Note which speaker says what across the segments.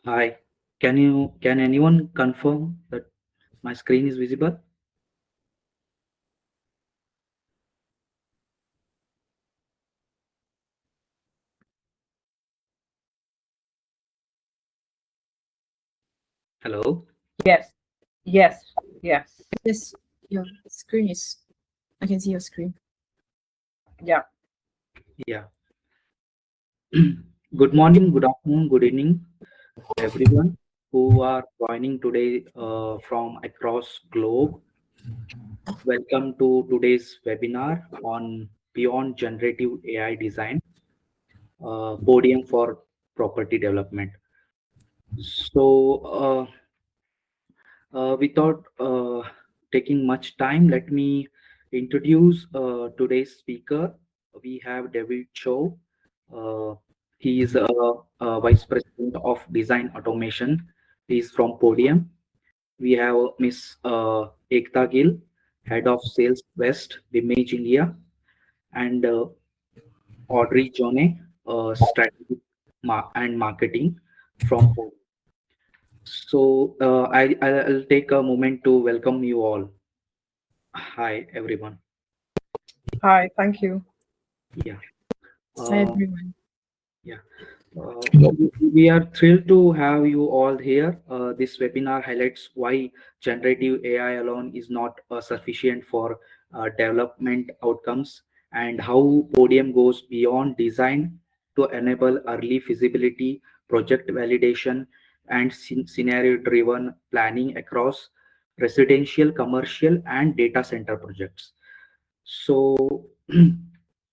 Speaker 1: Hi, can anyone confirm that my screen is visible? Hello?
Speaker 2: Yes, yes, yes.
Speaker 3: Yes, your screen is. I can see your screen.
Speaker 2: Yeah.
Speaker 1: Yeah. Good morning, good afternoon, good evening, everyone who are joining today from across globe. Welcome to today's webinar on Beyond Generative AI Design, Podium for Property Development. So, without taking much time, let me introduce today's speaker. We have David Cho. Uh, he is a Vice President of Design Automation. He is from Podium. We have Miss Ekta Gill, Head of Sales West, BIMAGE India, and Audrey Jone, Strategy and Marketing from Podium. So I'll take a moment to welcome you all. Hi, everyone.
Speaker 2: Hi, thank you.
Speaker 1: Yeah.
Speaker 3: Hi
Speaker 1: Uh,
Speaker 3: everyone.
Speaker 1: yeah. We are thrilled to have you all here. This webinar highlights why generative AI alone is not sufficient for development outcomes and how Podium goes beyond design to enable early feasibility, project validation, and scenario-driven planning across residential, commercial, and data center projects. So,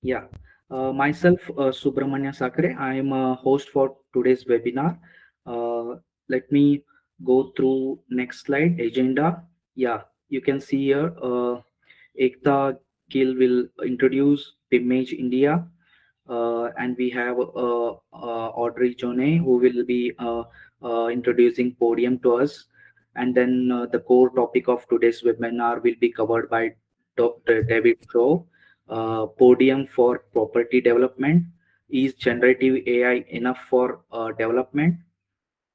Speaker 1: yeah, myself, Subramanya Sakre, I am a host for today's webinar. Uh, Let me go through next slide agenda. Yeah, you can see here, Ekta Gill will introduce Image India, and we have Audrey Jone who will be introducing Podium to us. And then the core topic of today's webinar will be covered by Dr. David Cho. Podium for property development. Is generative AI enough for development?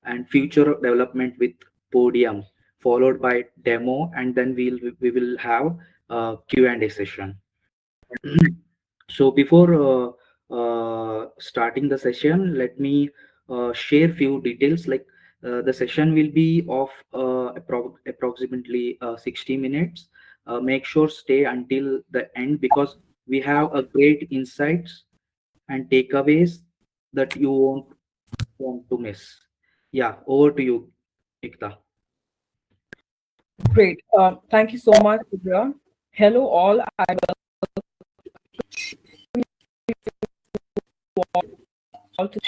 Speaker 1: And future development with Podium, followed by demo, and then we will have a Q&A session. So before starting the session, let me share few details. Like the session will be of approximately 60 minutes. Make sure stay until the end because we have a great insights and takeaways that you won't want to miss. Yeah, over to you, Ekta.
Speaker 2: Great. Thank you so much, Subra. Hello, all. I welcome you all to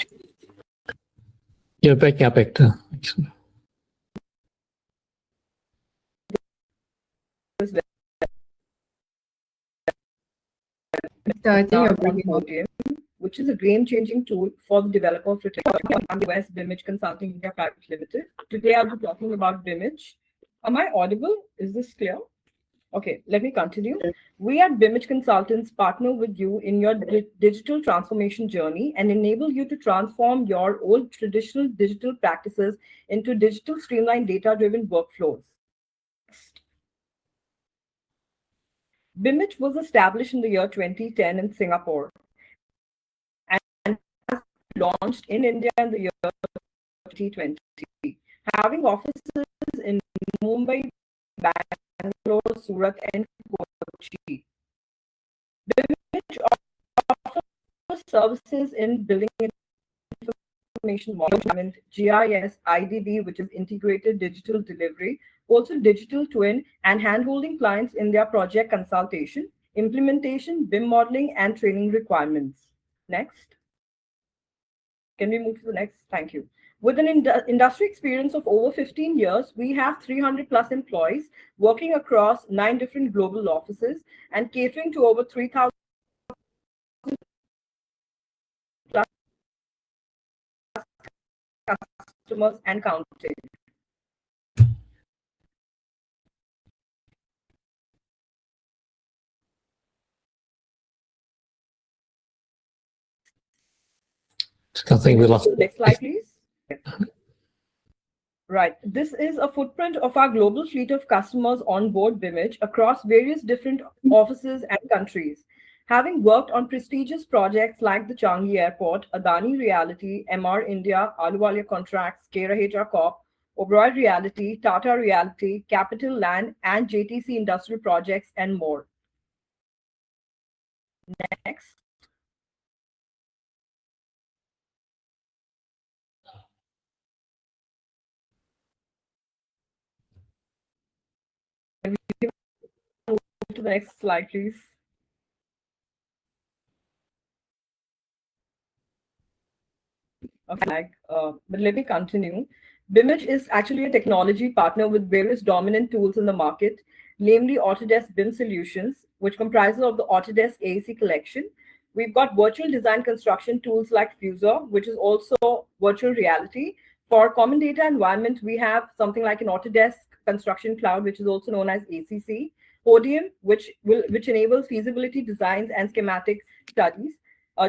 Speaker 4: You're breaking up, Hector.
Speaker 2: this
Speaker 3: Victor, I think
Speaker 2: webinar
Speaker 3: you're
Speaker 2: on
Speaker 3: breaking up.
Speaker 2: Podium, which is a game-changing tool for the developer of US BIMAGE Consulting India Private Limited. Today, I'll be talking about BIMAGE. Am I audible? Is this clear? Okay, let me continue. We at BIMAGE Consultants partner with you in your digital transformation journey and enable you to transform your old traditional digital practices into digital streamlined data-driven workflows. BIMAGE was established in the year 2010 in Singapore and launched in India in the year 2020, having offices in Mumbai, Bangalore, Surat, and Kochi. BIMAGE offers services in building information management, GIS, IDD, which is integrated digital delivery, also digital twin, and handholding clients in their project consultation, implementation, BIM modeling, and training requirements. Next. Can we move to the next? Thank you. With an industry experience of over 15 years, we have 300 plus employees working across 9 different global offices and catering to over 3,000 plus customers and counting.
Speaker 4: I think we lost.
Speaker 2: Next slide, please. Right. This is a footprint of our global fleet of customers on board BIMAGE across various different offices and countries. Having worked on prestigious projects like the Changi Airport, Adani Reality, MR India, Ahluwalia Contracts, Kera Corp, Oberoi Reality, Tata Reality, Capital Land, and JTC Industrial Projects, and more. Next. Can we move to the next slide, please? Okay, but let me continue. BIMAGE is actually a technology partner with various dominant tools in the market, namely Autodesk BIM Solutions, which comprises of the Autodesk AEC collection. We've got virtual design construction tools like Fuser, which is also virtual reality. For common data environment, we have something like an Autodesk Construction Cloud, which is also known as ACC. Podium, which enables feasibility designs and schematic studies.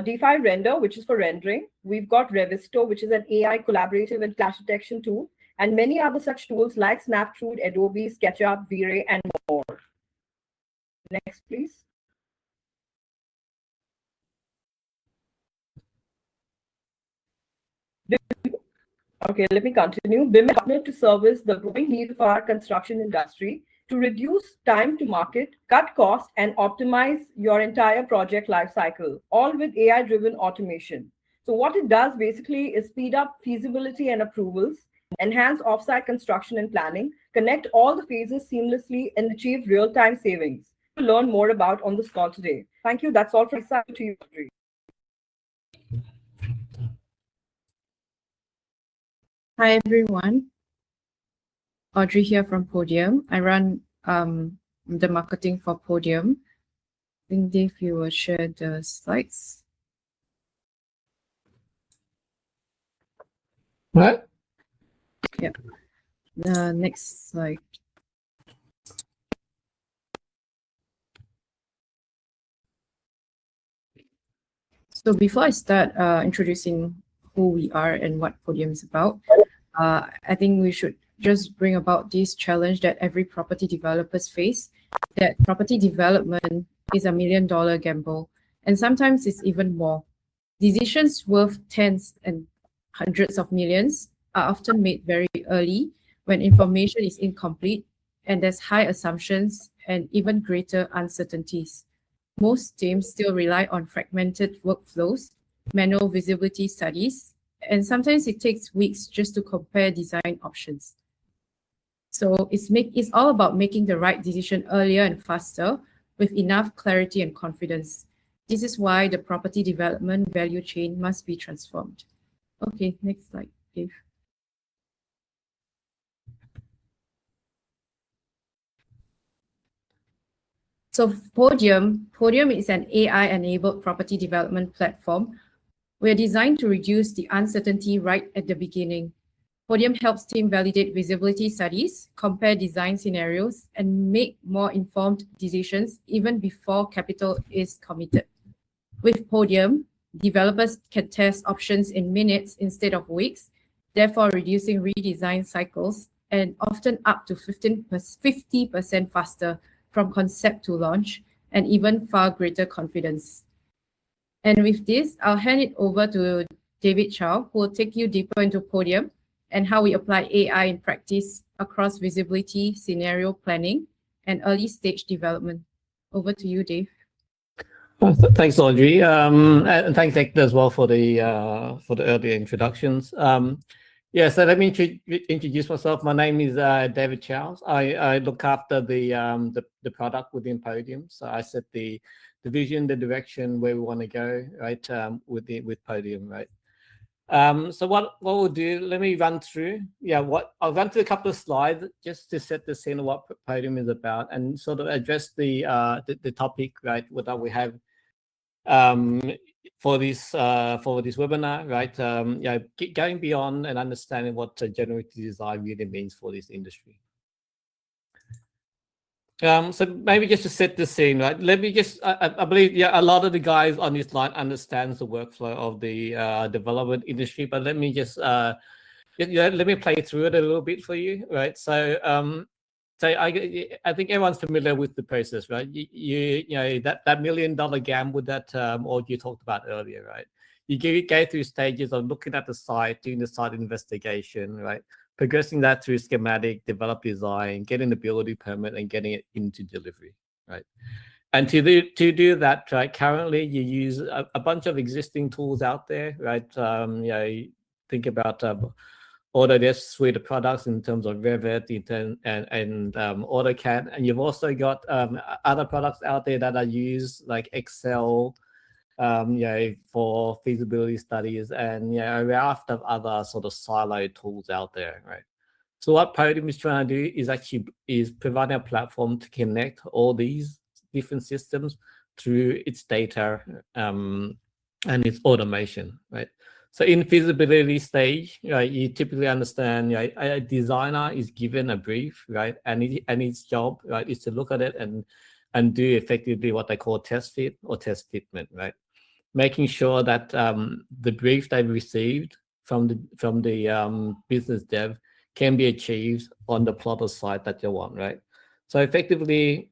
Speaker 2: DeFi Render, which is for rendering. We've got Revisto, which is an AI collaborative and clash detection tool, and many other such tools like Snaptrude, Adobe, SketchUp, V-Ray, and more. Next, please. Okay, let me continue. BIM is partnered to service the growing need of our construction industry to reduce time to market, cut costs, and optimize your entire project lifecycle, all with AI-driven automation. So what it does basically is speed up feasibility and approvals, enhance offsite construction and planning, connect all the phases seamlessly, and achieve real-time savings. To learn more about on this call today. Thank you. That's all from my side to you, Audrey.
Speaker 3: Hi everyone, Audrey here from Podium. I run the marketing for Podium. I think Dave, you will share the slides.
Speaker 4: What?
Speaker 3: Yeah. The next slide. So before I start introducing who we are and what Podium is about, I think we should just bring about this challenge that every property developers face, that property development is $1 million gamble, and sometimes it's even more. Decisions worth tens and hundreds of millions are often made very early when information is incomplete and there's high assumptions and even greater uncertainties. Most teams still rely on fragmented workflows, manual visibility studies, and sometimes it takes weeks just to compare design options. So it's all about making the right decision earlier and faster with enough clarity and confidence. This is why the property development value chain must be transformed. Okay, next slide, Dave. So Podium is an AI-enabled property development platform. We're designed to reduce the uncertainty right at the beginning. Podium helps team validate visibility studies, compare design scenarios, and make more informed decisions even before capital is committed. With Podium, developers can test options in minutes instead of weeks, therefore reducing redesign cycles and often up to 50% faster from concept to launch, and even far greater confidence. And with this, I'll hand it over to David Chow, who will take you deeper into Podium and how we apply AI in practice across visibility, scenario planning, and early stage development. Over to you, Dave.
Speaker 4: Thanks, Audrey, and thanks Hector as well for the earlier introductions. Yeah, so let me introduce myself. My name is David Chow. I look after the product within Podium. So I set the vision, the direction where we want to go, right, with Podium, right. So what we'll do, let me run through. Yeah, I'll run through a couple of slides just to set the scene of what Podium is about and sort of address the topic, right, that we have for this webinar, right? Yeah, going beyond and understanding what generative design really means for this industry. So maybe just to set the scene, right? Let me just, I believe, yeah, a lot of the guys on this line understands the workflow of the development industry, but let me just Yeah, let me play through it a little bit for you, right? So, so I think everyone's familiar with the process, right? You know that $1 million gamble that or you talked about earlier, right? You go through stages of looking at the site, doing the site investigation, right? Progressing that through schematic, develop design, getting the building permit, and getting it into delivery, right? And to do that, right, currently you use a bunch of existing tools out there, right? You know, think about Autodesk suite of products in terms of Revit and AutoCAD, and you've also got other products out there that are used like Excel, you know, for feasibility studies, and you know, a raft of other sort of silo tools out there, right? So what Podium is trying to do is provide a platform to connect all these different systems through its data and its automation, right? So in feasibility stage, right, you typically understand, right, a designer is given a brief, right, and its job, right, is to look at it and do effectively what they call test fit or test fitment, right? Making sure that the brief they've received from the business dev can be achieved on the plotter site that you want, right? So effectively,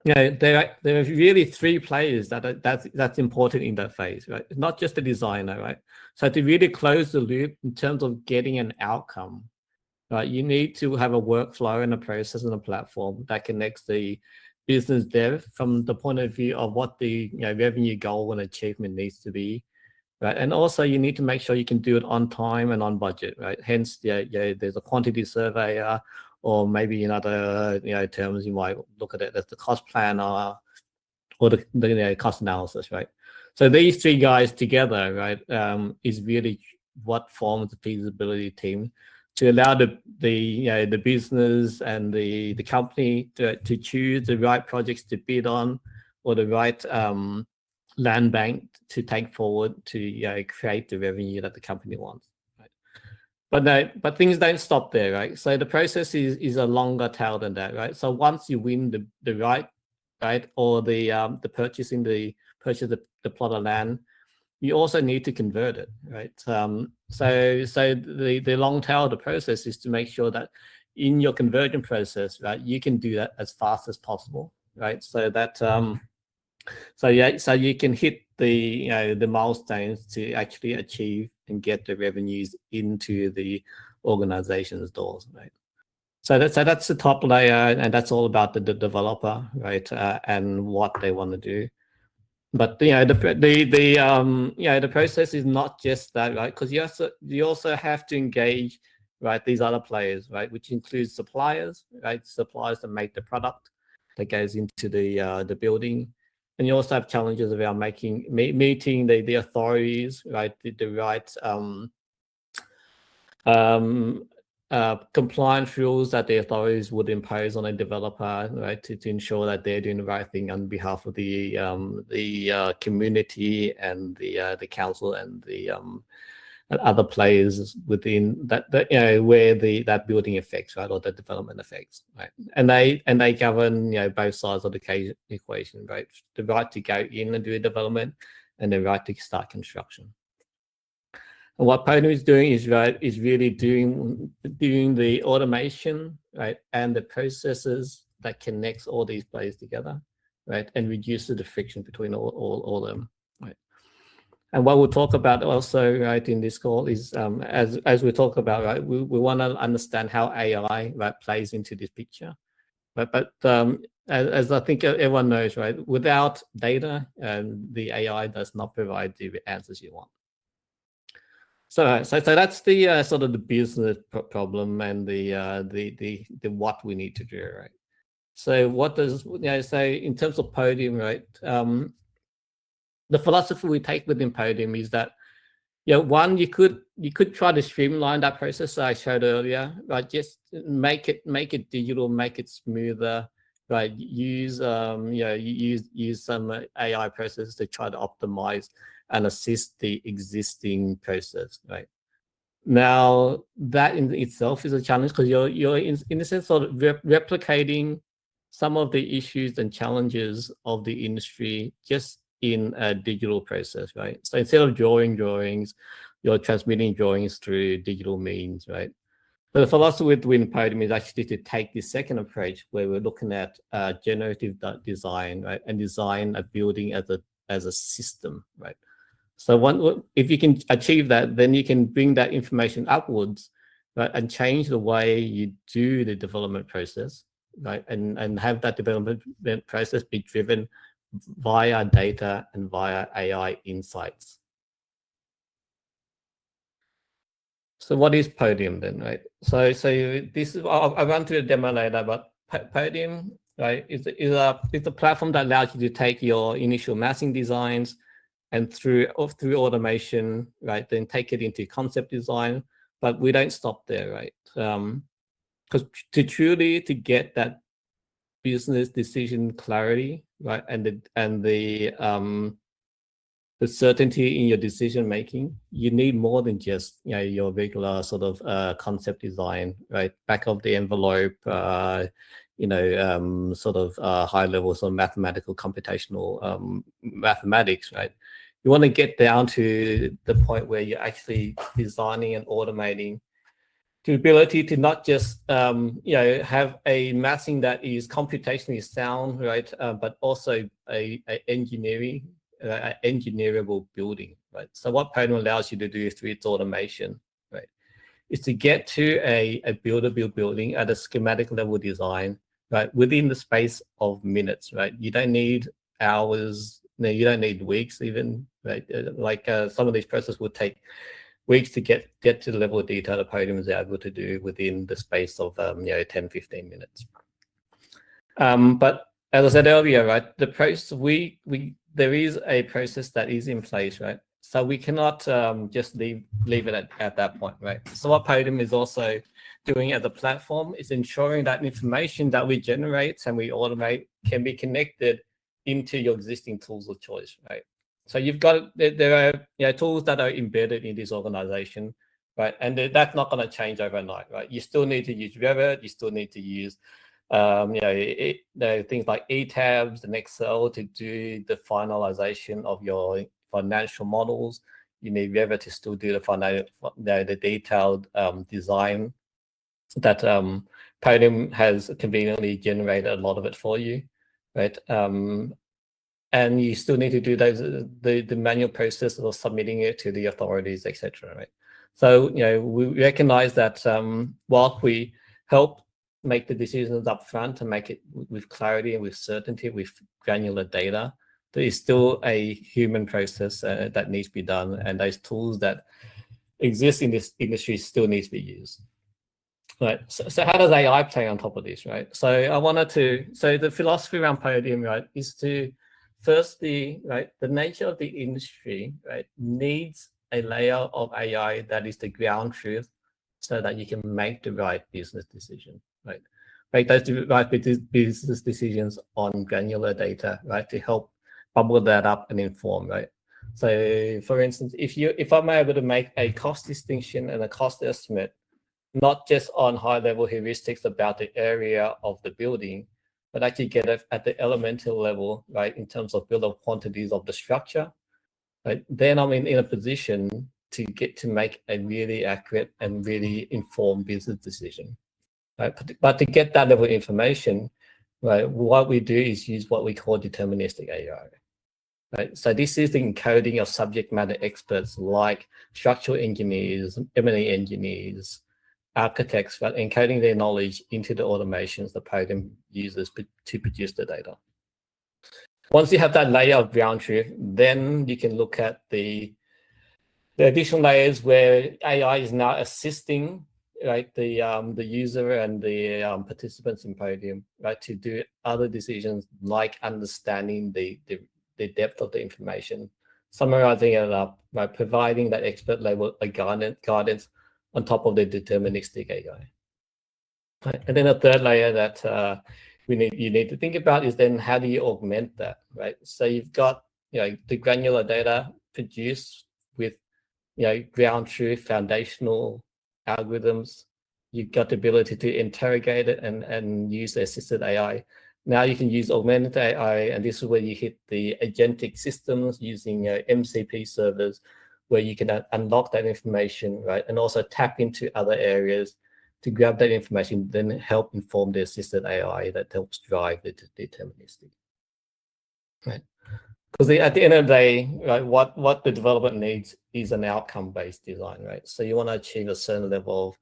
Speaker 4: you know, there are really three players that's important in that phase, right? Not just the designer, right? So to really close the loop in terms of getting an outcome, right, you need to have a workflow and a process and a platform that connects the business dev from the point of view of what the revenue goal and achievement needs to be, right? And also you need to make sure you can do it on time and on budget, right? Hence, there's a quantity surveyor, or maybe in other terms you might look at it as the cost planner or the cost analysis, right? So these three guys together, right, is really what forms the feasibility team to allow the business and the company to choose the right projects to bid on, or the right land bank to take forward to create the revenue that the company wants. Right? But things don't stop there, right? So the process is a longer tail than that, right? So once you win the right, or the purchase the plot of land, you also need to convert it, right? So the long tail of the process is to make sure that in your conversion process, right, you can do that as fast as possible, right? So that so you can hit the milestones to actually achieve and get the revenues into the organization's doors, right? So that's the top layer, and that's all about the developer, right, and what they want to do. But the process is not just that, right? Because you also have to engage, right, these other players, right, which includes suppliers, right, suppliers that make the product that goes into the building, and you also have challenges around meeting the authorities, right, the right compliance rules that the authorities would impose on a developer, right, to ensure that they're doing the right thing on behalf of the community and the council and the and other players within that where that building affects, right, or the development affects, right, and they govern both sides of the equation, right, the right to go in and do a development and the right to start construction. And what Podium is doing is really doing the automation, right, and the processes that connects all these players together, right, and reduces the friction between all of them, right. And what we'll talk about also, right, in this call is as we talk about, right, we want to understand how AI, right, plays into this picture, right. But as I think everyone knows, right, without data, the AI does not provide the answers you want. So that's the sort of the business problem and the what we need to do, right? So what does so in terms of Podium, right? The philosophy we take within Podium is that one, you could try to streamline that process I showed earlier, right? Just make it digital, make it smoother, right? Use use some AI processes to try to optimize and assist the existing process, right? Now that in itself is a challenge because you're in a sense sort of replicating some of the issues and challenges of the industry just in a digital process, right? So instead of drawing drawings, you're transmitting drawings through digital means, right? So the philosophy within Podium is actually to take this second approach where we're looking at generative design, right, and design a building as a system, right? So if you can achieve that, then you can bring that information upwards, right, and change the way you do the development process, right, and have that development process be driven via data and via AI insights. So what is Podium then, right? So this is, I'll run through the demo later, but Podium, right, is a platform that allows you to take your initial massing designs and through automation, right, then take it into concept design. But we don't stop there, right? Because to get that business decision clarity, right, and the certainty in your decision making, you need more than just your regular sort of concept design, right? Back of the envelope, sort of high levels of mathematical computational mathematics, right? You want to get down to the point where you're actually designing and automating the ability to not just have a massing that is computationally sound, right, but also a engineerable building, right? So what Podium allows you to do through its automation, right, is to get to a buildable building at a schematic level design, right, within the space of minutes, right? You don't need hours, no, you don't need weeks even, right? Like some of these processes will take weeks to get to the level of detail that Podium is able to do within the space of 10, 15 minutes. But as I said earlier, right, the process there is a process that is in place, right? So we cannot just leave it at that point, right? So what Podium is also doing as a platform is ensuring that information that we generate and we automate can be connected into your existing tools of choice, right? So you've got, there are tools that are embedded in this organization, right? And that's not going to change overnight, right? You still need to use Revit, you still need to use things like eTabs and Excel to do the finalization of your financial models. You need Revit to still do the detailed design that Podium has conveniently generated a lot of it for you, right? And you still need to do those the manual process of submitting it to the authorities, etc. Right? So we recognize that while we help make the decisions up front and make it with clarity and with certainty, with granular data, there is still a human process that needs to be done, and those tools that exist in this industry still need to be used. Right. So how does AI play on top of this, right? So the philosophy around Podium, right, is to firstly, right, the nature of the industry, right, needs a layer of AI that is the ground truth so that you can make the right business decision, right? Make those right business decisions on granular data, right, to help bubble that up and inform, right? So for instance, if I'm able to make a cost distinction and a cost estimate, not just on high level heuristics about the area of the building, but actually get it at the elemental level, right, in terms of bill of quantities of the structure, right, then I'm in a position to get to make a really accurate and really informed business decision, right? But to get that level of information, right, what we do is use what we call deterministic AI, right? So this is the encoding of subject matter experts like structural engineers, M&E engineers, architects, but encoding their knowledge into the automations the Podium uses to produce the data. Once you have that layer of ground truth, then you can look at the additional layers where AI is now assisting, right, the user and the participants in Podium, right, to do other decisions like understanding the depth of the information, summarizing it up, right, providing that expert level of guidance on top of the deterministic AI. Right. And then a third layer that you need to think about is then how do you augment that, right? So you've got the granular data produced with ground truth foundational algorithms. You've got the ability to interrogate it and use the assisted AI. Now you can use augmented AI, and this is where you hit the agentic systems using MCP servers, where you can unlock that information, right? And also tap into other areas to grab that information, then help inform the assisted AI that helps drive the deterministic, right? Because at the end of the day, right, what the development needs is an outcome-based design, right? So you want to achieve a certain level of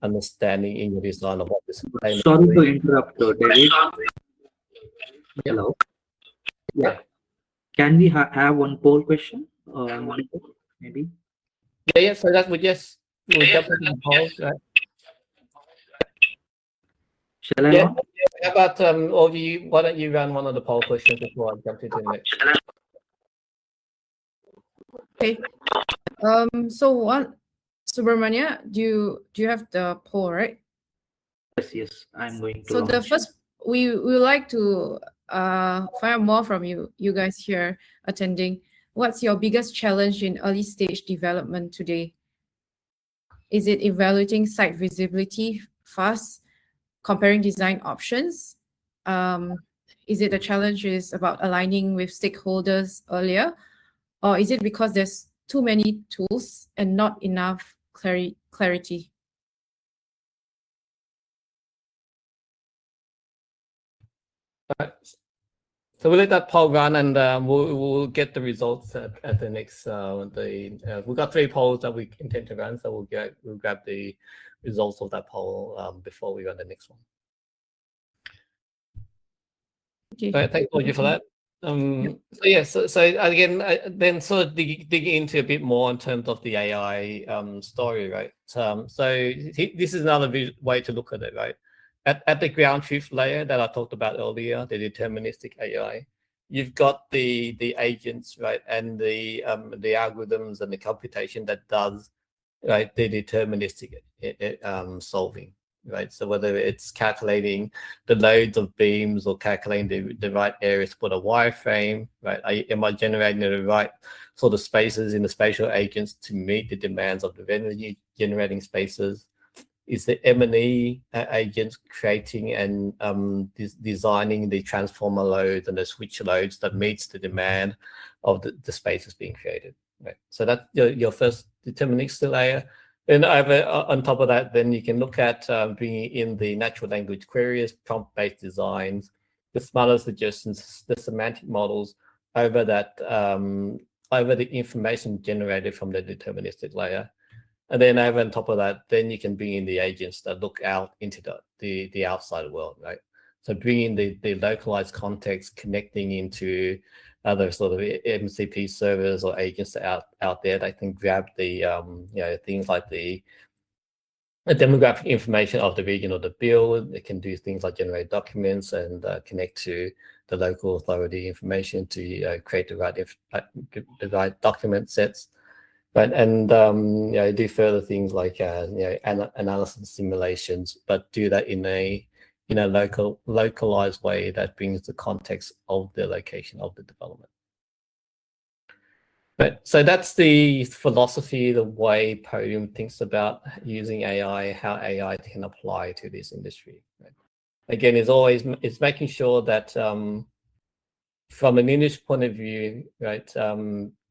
Speaker 4: understanding in your design of what this.
Speaker 1: Sorry to interrupt, David. Hello. Yeah. Can we have one poll question? Maybe.
Speaker 4: Yeah. So that we'll jump into the polls, right?
Speaker 1: Shall I
Speaker 4: Yeah.
Speaker 1: run?
Speaker 4: How about why don't you run one of the poll questions before I jump into the next?
Speaker 3: Okay. So one, Subramania, do you have the poll, right?
Speaker 1: Yes, I'm going to.
Speaker 3: So the first, we would like to find out more from you guys here attending. What's your biggest challenge in early stage development today? Is it evaluating site visibility fast, comparing design options? Is it the challenge is about aligning with stakeholders earlier? Or is it because there's too many tools and not enough clarity?
Speaker 4: So we'll let that poll run, and we'll get the results at the next. We've got 3 polls that we intend to run, so we'll grab the results of that poll before we run the next one.
Speaker 3: Okay.
Speaker 4: Right, thanks, Audrey, for that. So again, then sort of digging into a bit more in terms of the AI story, right? So this is another way to look at it, right? At the ground truth layer that I talked about earlier, the deterministic AI, you've got the agents, right, and the algorithms and the computation that does, right, the deterministic solving, right? So whether it's calculating the loads of beams or calculating the right areas to put a wireframe, right? Am I generating the right sort of spaces in the spatial agents to meet the demands of the revenue generating spaces? Is the M&E agent creating and designing the transformer loads and the switch loads that meets the demand of the spaces being created, right? So that's your first deterministic layer. And on top of that, then you can look at bringing in the natural language queries, prompt-based designs, the smarter suggestions, the semantic models over that over the information generated from the deterministic layer. And then over on top of that, then you can bring in the agents that look out into the outside world, right? So bringing the localized context, connecting into other sort of MCP servers or agents out there that can grab the things like the demographic information of the region or the build. It can do things like generate documents and connect to the local authority information to create the right document sets. Right, and do further things like analysis simulations, but do that in a localized way that brings the context of the location of the development. But so that's the philosophy, the way Podium thinks about using AI, how AI can apply to this industry. Right? Again, it's making sure that from an industry point of view, right,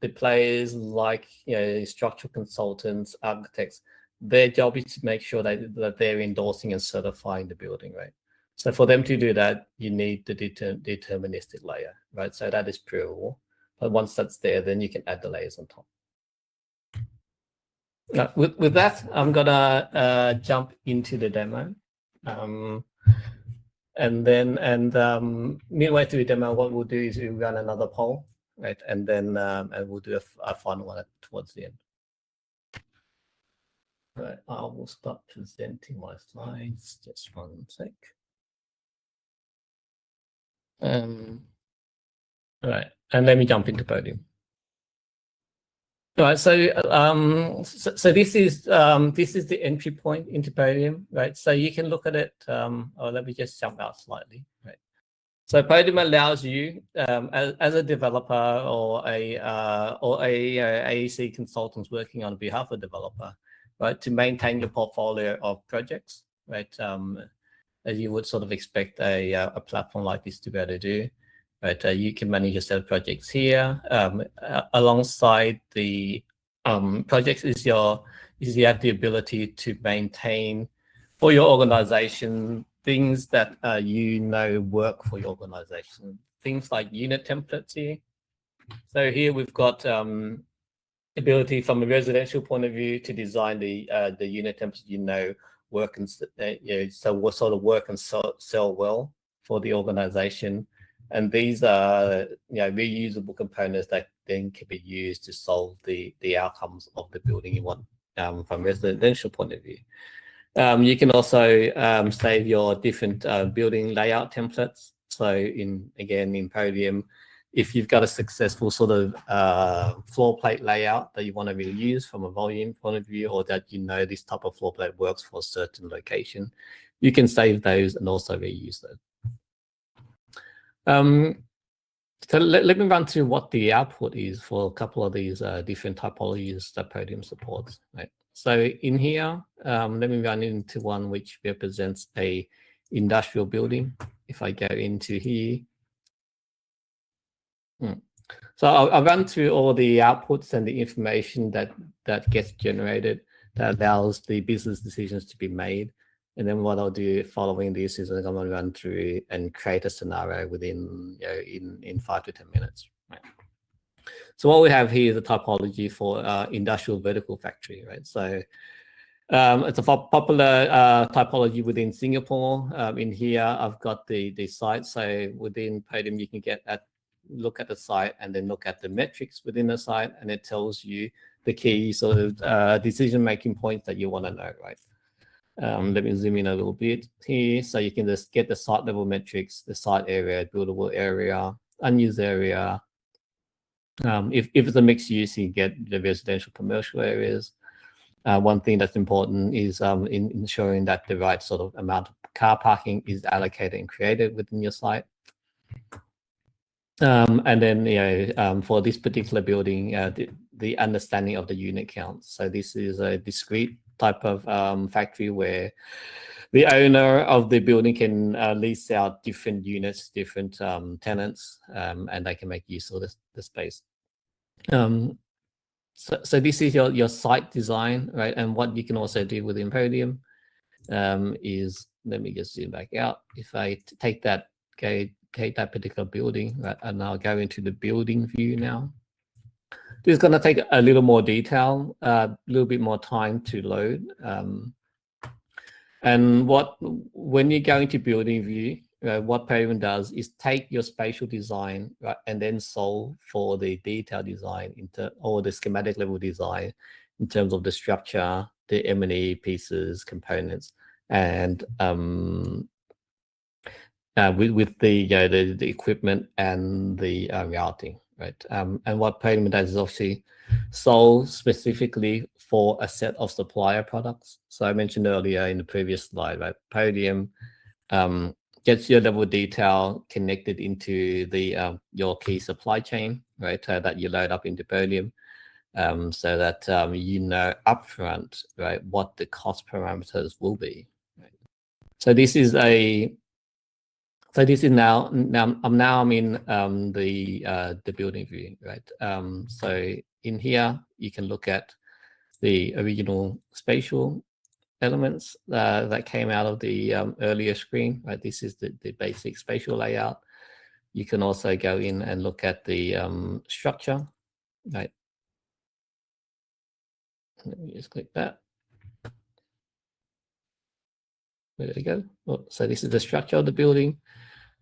Speaker 4: the players like structural consultants, architects, their job is to make sure that they're endorsing and certifying the building, right? So for them to do that, you need the deterministic layer, right? So that is provable. But once that's there, then you can add the layers on top. Now, with that, I'm gonna jump into the demo. And midway through the demo, what we'll do is we'll run another poll, right? And then and we'll do a final one towards the end. Right, I will start presenting my slides. Just 1 sec. All right, and let me jump into Podium. All right, so this is the entry point into Podium, right? So you can look at it. Let me just jump out slightly, right? So Podium allows you, as a developer or a AEC consultant working on behalf of a developer, right, to maintain your portfolio of projects, right? As you would sort of expect a platform like this to be able to do. Right, you can manage your set of projects here alongside the projects is you have the ability to maintain for your organization things that work for your organization. Things like unit templates here. So here we've got ability from a residential point of view to design the unit templates work and so what sort of work and sell well for the organization. And these are reusable components that then can be used to solve the outcomes of the building you want from a residential point of view. You can also save your different building layout templates. So in Podium, if you've got a successful sort of floor plate layout that you want to reuse from a volume point of view, or that this type of floor plate works for a certain location, you can save those and also reuse those. So let me run through what the output is for a couple of these different typologies that Podium supports. Right. So in here, let me run into one which represents a industrial building. If I go into here, so I'll run through all the outputs and the information that gets generated that allows the business decisions to be made. And then what I'll do following this is I'm going to run through and create a scenario within in 5 to 10 minutes. Right. So what we have here is a typology for industrial vertical factory, right? So it's a popular typology within Singapore. In here, I've got the site. So within Podium, you can look at the site and then look at the metrics within the site, and it tells you the key sort of decision-making points that you want to know, right? Let me zoom in a little bit here. So you can just get the site level metrics, the site area, buildable area, unused area. If it's a mixed use, you get the residential commercial areas. One thing that's important is in ensuring that the right sort of amount of car parking is allocated and created within your site. And then, for this particular building, the understanding of the unit count. So this is a discrete type of factory where the owner of the building can lease out different units, different tenants, and they can make use of the space. So this is your site design, right? And what you can also do within Podium is, let me just zoom back out. If I take that particular building, right, and I'll go into the building view now. This is going to take a little more detail, a little bit more time to load. And when you go into building view, what Podium does is take your spatial design, right, and then solve for the detail design or the schematic level design in terms of the structure, the M&E pieces, components, and with the equipment and the routing, right? And what Podium does is obviously solve specifically for a set of supplier products. So I mentioned earlier in the previous slide, right? Podium gets your level of detail connected into the your key supply chain, right? That you load up into Podium, so that upfront, right, what the cost parameters will be. Right? So this is now I'm in the building view, right? So in here you can look at the original spatial elements that came out of the earlier screen, right? This is the basic spatial layout. You can also go in and look at the structure, right? Let me just click that. There we go. Oh, so this is the structure of the building.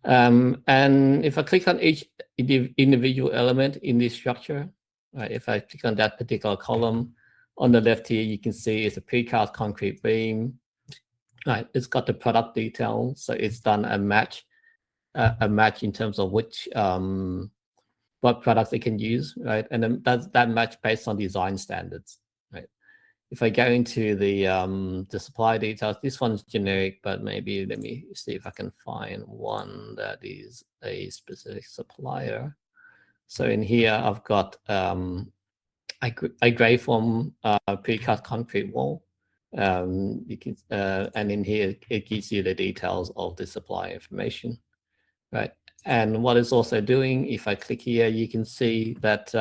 Speaker 4: And if I click on each individual element in this structure, right, if I click on that particular column, on the left here, you can see it's a precast concrete beam. Right, it's got the product detail, so it's done a match in terms of which what products they can use, right? And then that match based on design standards, right? If I go into the supply details, this one's generic, but maybe let me see if I can find one that is a specific supplier. So in here, I've got a gray form precast concrete wall. You can, and in here, it gives you the details of the supply information, right? And what it's also doing, if I click here, you can see that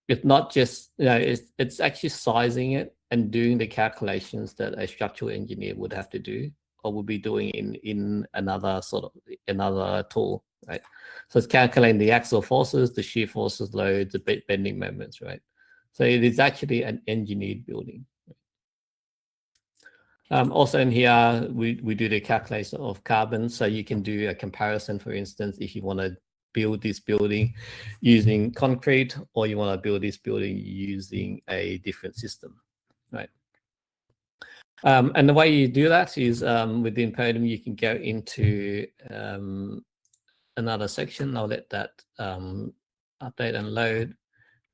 Speaker 4: it's not just, it's actually sizing it and doing the calculations that a structural engineer would have to do or would be doing in another tool, right? So it's calculating the axial forces, the shear forces, loads, the bending moments, right? So it is actually an engineered building. Also in here, we do the calculation of carbon. So you can do a comparison, for instance, if you want to build this building using concrete or you want to build this building using a different system, right? And the way you do that is within Podium, you can go into another section. I'll let that update and load.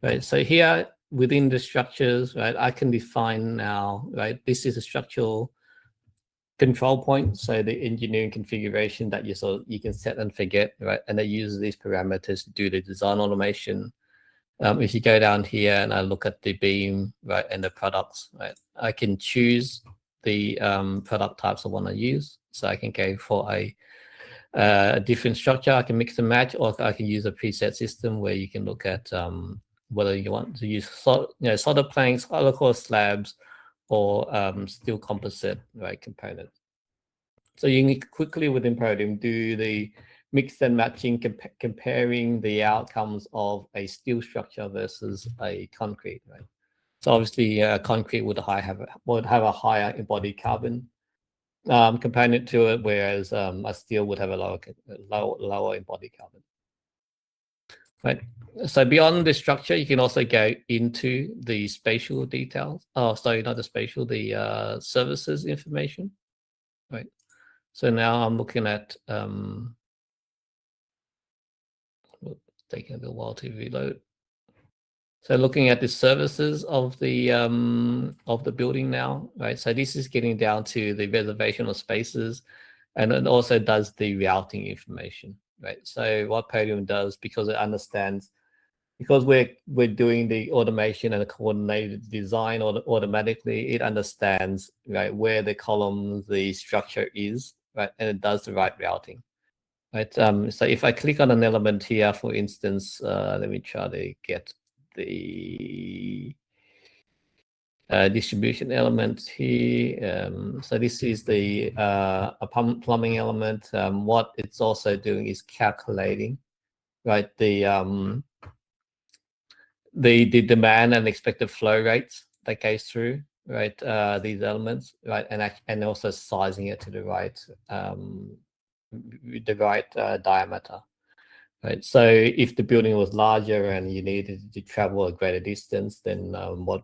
Speaker 4: Right, so here within the structures, right, I can define now, right, this is a structural control point, so the engineering configuration that you can set and forget, right, and it uses these parameters to do the design automation. If you go down here and I look at the beam, right, and the products, right, I can choose the product types I want to use. So I can go for a different structure. I can mix and match, or I can use a preset system where you can look at whether you want to use solid planks, hollow core slabs, or steel composite, right, components. So you can quickly within Podium do the mix and matching, comparing the outcomes of a steel structure versus a concrete, right? So obviously, concrete would have a higher embodied carbon component to it, whereas a steel would have a lower embodied carbon. Right. So beyond the structure, you can also go into the spatial details. Oh, sorry, not the spatial, the services information. Right. So now I'm looking at taking a little while to reload. So looking at the services of the building now, right? So this is getting down to the reservation of spaces, and it also does the routing information, right? So what Podium does, because it understands, because we're doing the automation and the coordinated design automatically, it understands, right, where the column, the structure is, right, and it does the right routing. Right. So if I click on an element here, for instance, let me try to get the distribution element here. So this is the a plumbing element. What it's also doing is calculating, right, the demand and expected flow rates that goes through, right, these elements, right, and also sizing it to the right diameter. Right. So if the building was larger and you needed to travel a greater distance, then what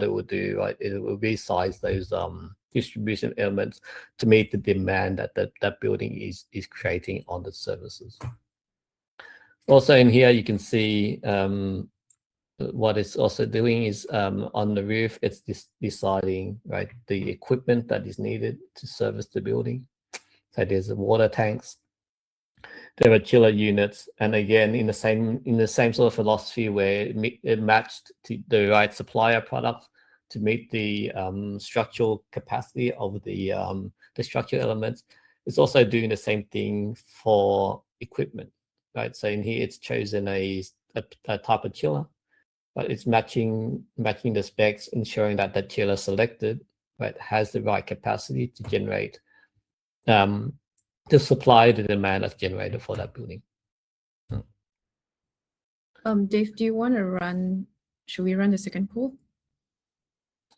Speaker 4: it would do, right, it would resize those distribution elements to meet the demand that that building is creating on the services. Also in here, you can see what it's also doing is on the roof, it's deciding, right, the equipment that is needed to service the building. So there's the water tanks. There are chiller units, and again, in the same sort of philosophy where it matched to the right supplier product to meet the structural capacity of the structural elements. It's also doing the same thing for equipment, right? So in here, it's chosen a type of chiller, but it's matching the specs, ensuring that the chiller selected, right, has the right capacity to generate to supply the demand that's generated for that building.
Speaker 3: Dave, do you want to run? Should we run the second poll?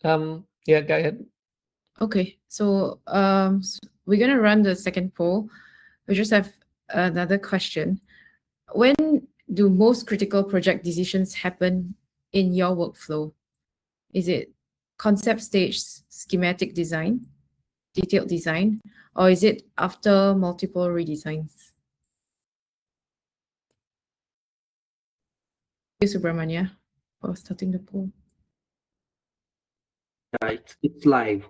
Speaker 4: Yeah, go ahead.
Speaker 3: Okay, so we're gonna run the second poll. We just have another question. When do most critical project decisions happen in your workflow? Is it concept stage schematic design, detailed design, or is it after multiple redesigns? Subramania for starting the poll.
Speaker 1: Yeah, it's live.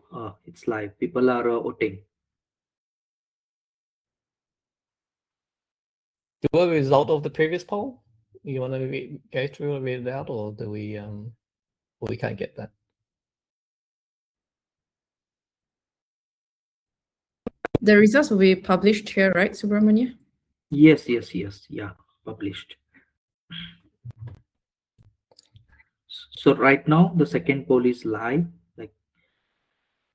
Speaker 1: It's live. People are voting.
Speaker 4: The result of the previous poll? You want to go through and read it out, or do we? Or we can't get that.
Speaker 3: The results will be published here, right, Subramania?
Speaker 1: Yes. Yeah, published. So right now the second poll is live. Like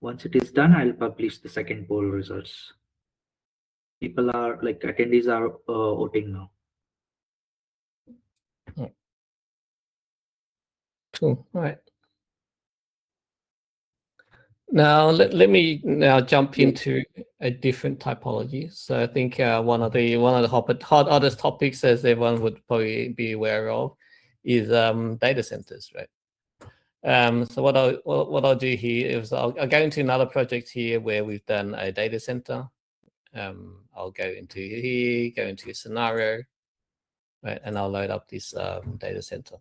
Speaker 1: once it is done, I'll publish the second poll results. People are like attendees are voting now.
Speaker 4: Cool. All right. Now let me now jump into a different typology. So I think one of the hottest topics, as everyone would probably be aware of, is data centers, right? So what I'll do here is I'll go into another project here where we've done a data center. I'll go into here, go into a scenario, right, and I'll load up this data center.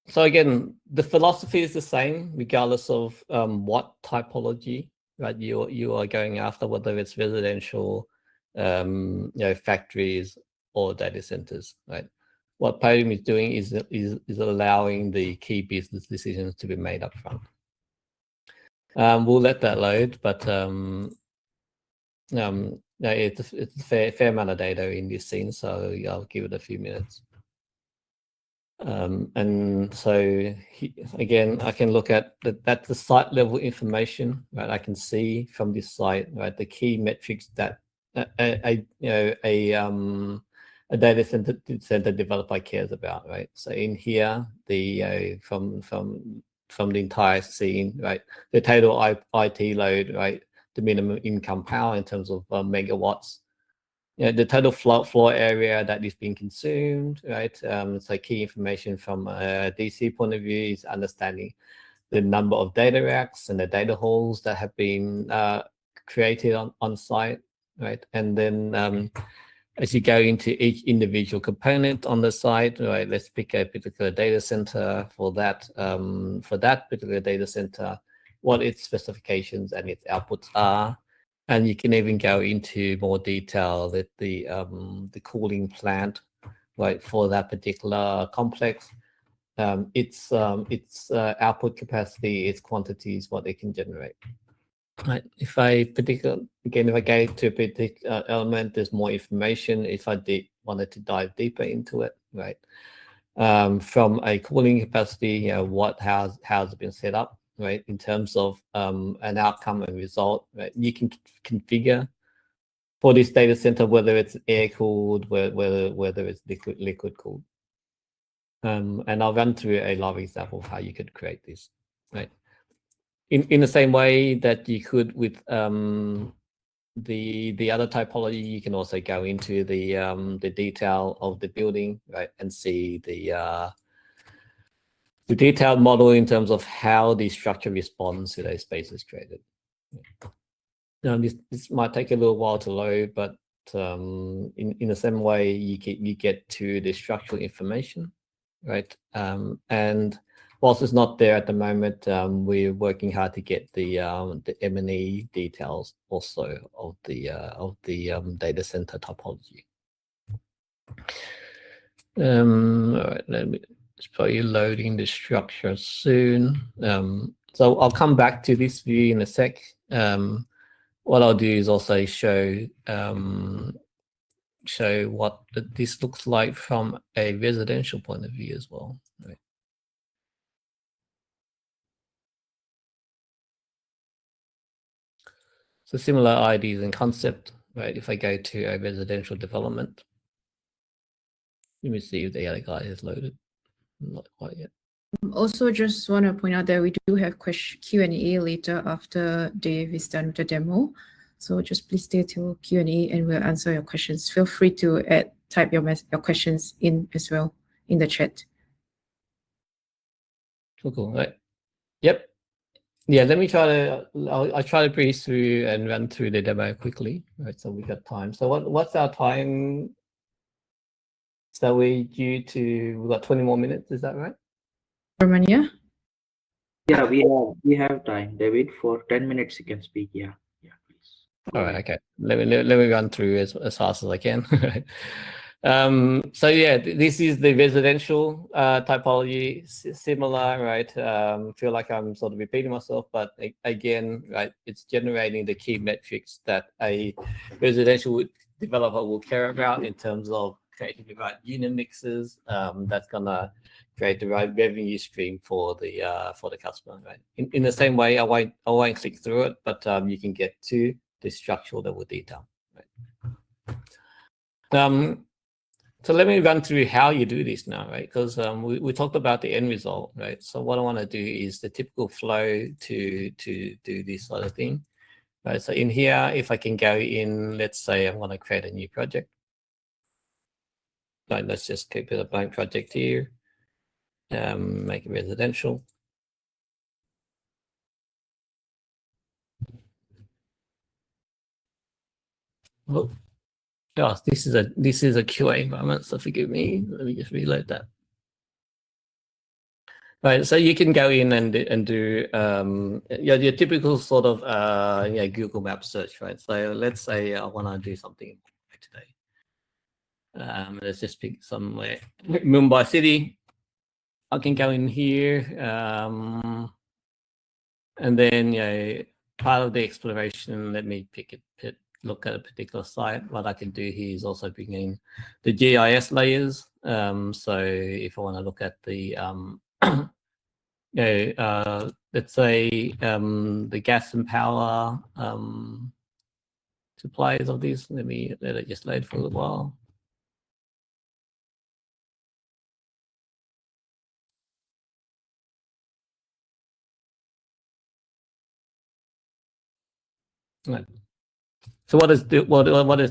Speaker 4: So again, the philosophy is the same regardless of what typology, right, you are going after, whether it's residential, factories or data centers, right? What Podium is doing is allowing the key business decisions to be made up front. We'll let that load, but it's a fair amount of data in this scene, so I'll give it a few minutes. And so again, I can look at that's the site level information, right? I can see from this site, right, the key metrics that a data center developer cares about, right? So in here, the from the entire scene, right, the total IT load, right, the minimum income power in terms of megawatts, the total floor area that is being consumed, right? So key information from a DC point of view is understanding the number of data racks and the data halls that have been created on site, right? And then as you go into each individual component on the site, right? Let's pick a particular data center for that particular data center, what its specifications and its outputs are. And you can even go into more detail that the cooling plant, right, for that particular complex, its output capacity, its quantities, what it can generate. Right. If I go to a particular element, there's more information. If I wanted to dive deeper into it, right, from a cooling capacity, how's it been set up, right, in terms of an outcome and result, right? You can configure for this data center whether it's air cooled, whether it's liquid cooled. And I'll run through a live example of how you could create this, right? In the same way that you could with the other typology, you can also go into the detail of the building, right, and see the detailed model in terms of how the structure responds to those spaces created. Now, this might take a little while to load, but in the same way, you get to the structural information, right? And whilst it's not there at the moment, we're working hard to get the M&E details also of the data center topology. All right, it's probably loading the structure soon. So I'll come back to this view in a sec. What I'll do is also show what this looks like from a residential point of view as well. Right. So similar ideas and concept, right? If I go to a residential development, let me see if the other guy is loaded. Not quite yet.
Speaker 3: Also, just want to point out that we do have Q&A later after Dave is done with the demo. So just please stay till Q&A and we'll answer your questions. Feel free to type your questions in as well in the chat.
Speaker 4: Cool. Right. Yep. Yeah, let me I'll try to breeze through and run through the demo quickly. Right, so we got time. So what's our time? So we've got 20 more minutes, is that right?
Speaker 3: Romania?
Speaker 1: Yeah, we have time, David. For 10 minutes you can speak. Yeah, please.
Speaker 4: All right, okay. Let me run through as fast as I can. So yeah, this is the residential typology, similar, right? Feel like I'm sort of repeating myself, but again, right, it's generating the key metrics that a residential developer will care about in terms of creating the right unit mixes. That's gonna create the right revenue stream for the customer, right? In the same way, I won't click through it, but you can get to the structural level detail, right? So let me run through how you do this now, right? Because we talked about the end result, right? So what I want to do is the typical flow to do this sort of thing, right? So in here, if I can go in, let's say I'm going to create a new project. Right, let's just keep it a blank project here. Make it residential. Oh, gosh, this is a QA environment, so forgive me. Let me just reload that. Right, so you can go in and do your typical sort of Google Maps search, right? So let's say I want to do something today. Let's just pick somewhere, Mumbai City. I can go in here, and then part of the exploration. Let me look at a particular site. What I can do here is also bring in the GIS layers. So if I want to look at the let's say the gas and power supplies of this. Let it just load for a little while. Right. So what it's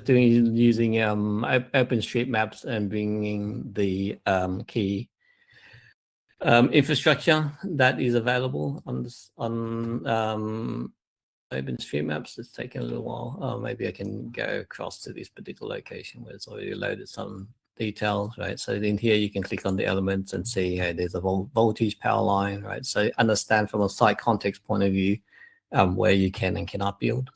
Speaker 4: doing is using OpenStreetMaps and bringing the key infrastructure that is available on OpenStreetMaps. It's taking a little while. Maybe I can go across to this particular location where it's already loaded some details, right? So in here you can click on the elements and see, hey, there's a voltage power line, right? So understand from a site context point of view where you can and cannot build.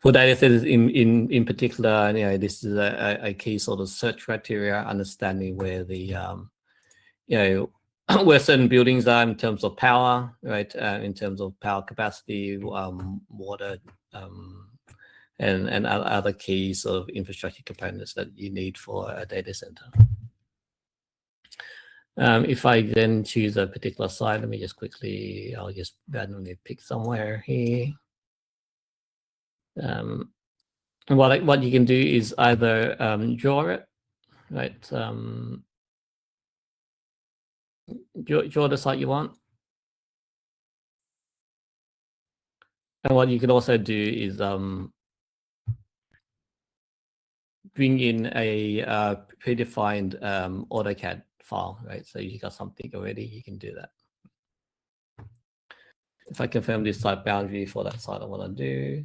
Speaker 4: For data centers in particular, this is a key sort of search criteria, understanding where the where certain buildings are in terms of power, right? In terms of power capacity, water, and other key sort of infrastructure components that you need for a data center. If I then choose a particular site, let me just quickly, I'll just randomly pick somewhere here. And what you can do is either draw it, right? Draw the site you want. And what you can also do is bring in a predefined AutoCAD file, right? So you got something already, you can do that. If I confirm this site boundary for that site I want to do.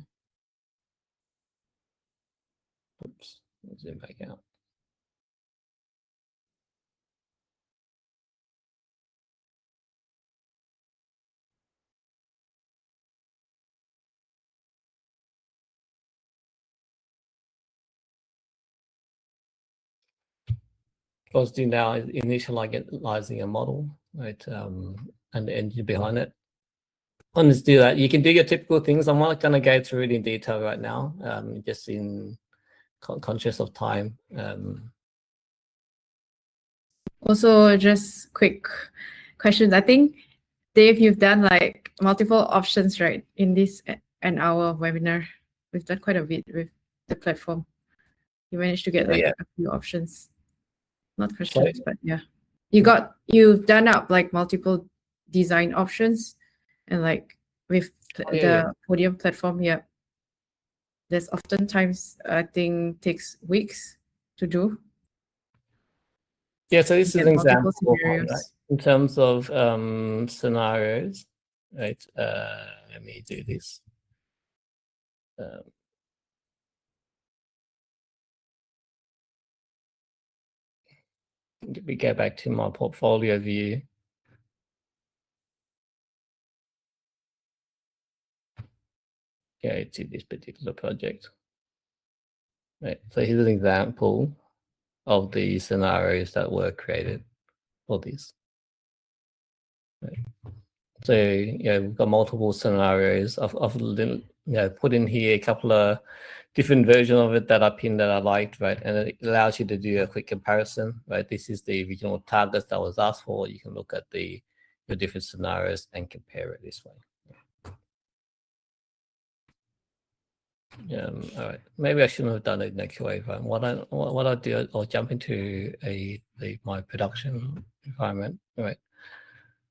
Speaker 4: Oops, zoom back out. What I was doing now is initializing a model, right? And the engine behind it. And let's do that. You can do your typical things. I'm not going to go through it in detail right now, just in conscious of time.
Speaker 3: Also, just quick questions. I think, Dave, you've done like multiple options, right? In this an hour webinar, we've done quite a bit with the platform. You managed to get like a few options, not questions, but yeah. You've done up like multiple design options, and like with the Podium platform, yeah. There's oftentimes, I think, takes weeks to do.
Speaker 4: Yeah, so this is an example,
Speaker 3: scenarios.
Speaker 4: right? In terms of scenarios, right? Let me do this. We go back to my portfolio view. Go to this particular project. Right, so here's an example of the scenarios that were created for this. Right. So we've got multiple scenarios. I've put in here a couple of different versions of it that I pinned that I liked, right? And it allows you to do a quick comparison, right? This is the original targets that was asked for. You can look at the different scenarios and compare it this way. All right. Maybe I shouldn't have done it next way, but what I'll do, I'll jump into my production environment. All right.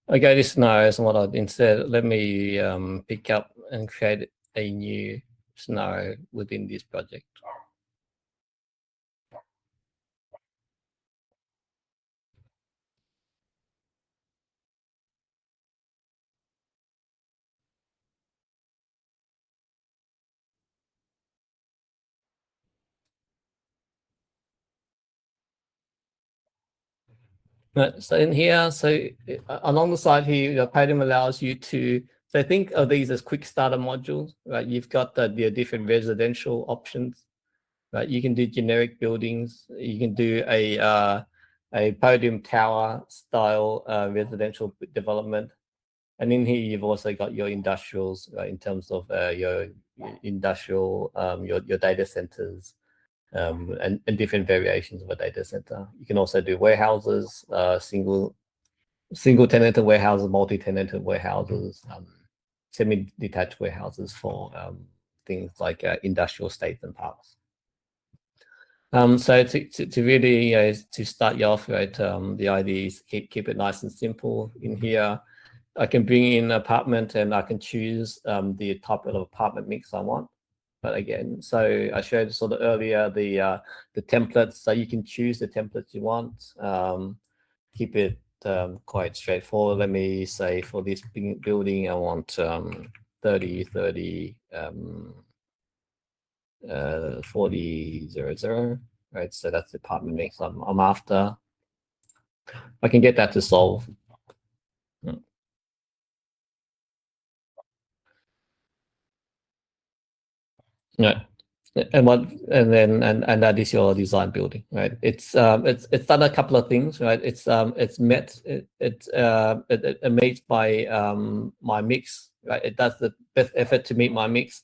Speaker 4: I go to scenarios, and what I'll instead let me pick up and create a new scenario within this project. Right, so in here, along the side here, the Podium allows you to, so think of these as quick starter modules, right? You've got the different residential options, right? You can do generic buildings. You can do a Podium tower style residential development. And in here, you've also got your industrials, right, in terms of your industrial, your data centers, and different variations of a data center. You can also do warehouses, single tenanted warehouses, multi-tenanted warehouses, semi-detached warehouses for things like industrial estates and parks. So to really to start you off, right, the idea is keep it nice and simple. In here, I can bring in an apartment and I can choose the type of apartment mix I want. But again, so I showed sort of earlier the templates, so you can choose the templates you want. Keep it quite straightforward. Let me say for this building, I want 30, 30, 40, 00, right? So that's the apartment mix I'm after. I can get that to solve. Yeah. And that is your design building, right? It's done a couple of things, right? It's made by my mix, right? It does the best effort to meet my mix.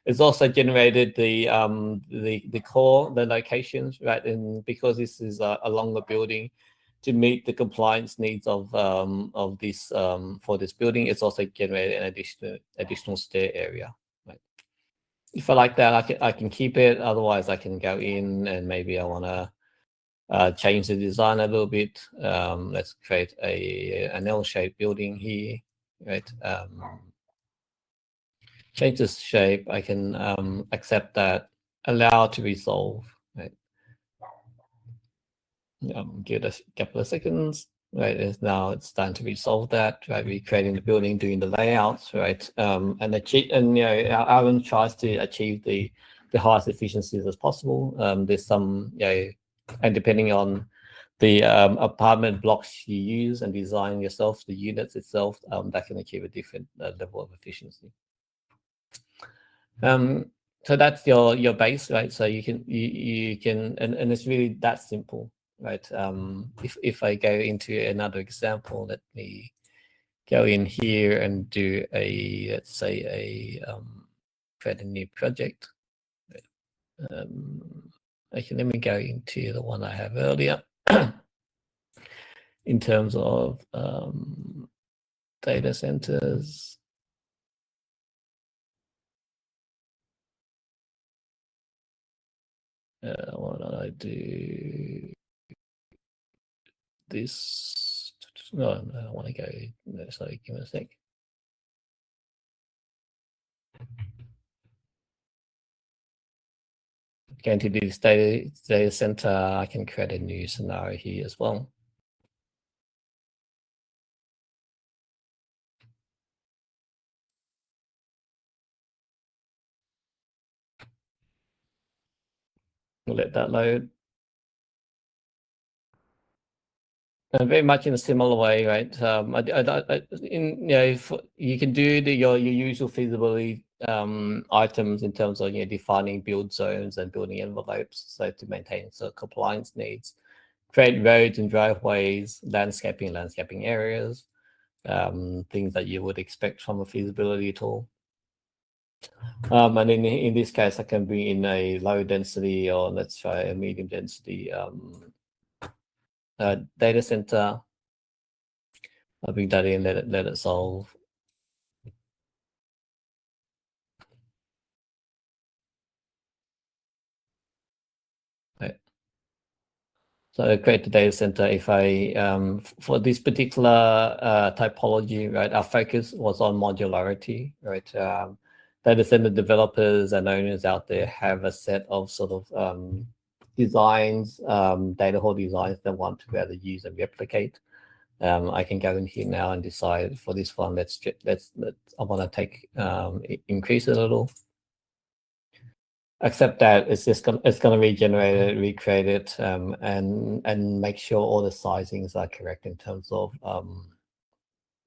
Speaker 4: It's also generated the core, the locations, right? And because this is a longer building, to meet the compliance needs of this for this building, it's also generated an additional stair area. If I like that, I can keep it. Otherwise, I can go in and maybe I want to change the design a little bit. Let's create an L-shaped building here, right? Change this shape. I can accept that. Allow to resolve, right? Give it a couple of seconds. Right, it's time to resolve that. Right, we're creating the building, doing the layouts, right, and our own tries to achieve the highest efficiencies as possible. There's some, and depending on the apartment blocks you use and design yourself, the units itself, that can achieve a different level of efficiency. So that's your base, right? So you can, and it's really that simple. Right. If I go into another example, let me go in here and do let's say create a new project. Actually, let me go into the one I have earlier in terms of data centers. What did I do? This, no, I want to go, sorry, give me a sec. Going to this data center, I can create a new scenario here as well. We'll let that load. Very much in a similar way, right? You can do your usual feasibility items in terms of defining build zones and building envelopes, so to maintain compliance needs. create roads and driveways, landscaping areas, things that you would expect from a feasibility tool. And in this case, I can bring in a low density, or let's try a medium density data center. I'll bring that in, let it solve. Right. So I create the data center. If I, for this particular typology, right, our focus was on modularity, right? Data center developers and owners out there have a set of sort of designs, data hall designs they want to be able to use and replicate. I can go in here now and decide for this one, I want to take increase it a little. Except that it's gonna regenerate it, recreate it, and make sure all the sizings are correct in terms of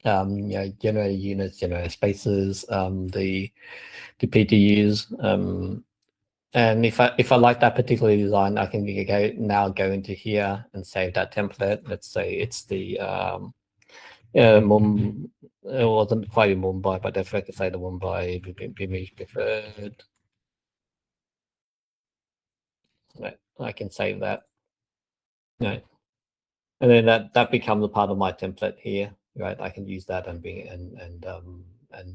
Speaker 4: generated units, generated spaces, the PTUs. And if I like that particular design, I can go into here and save that template. Let's say it's the it wasn't quite in Mumbai, but if I could say the Mumbai BIMAGE preferred. Right, I can save that. Right. And then that becomes a part of my template here, right? I can use that and bring and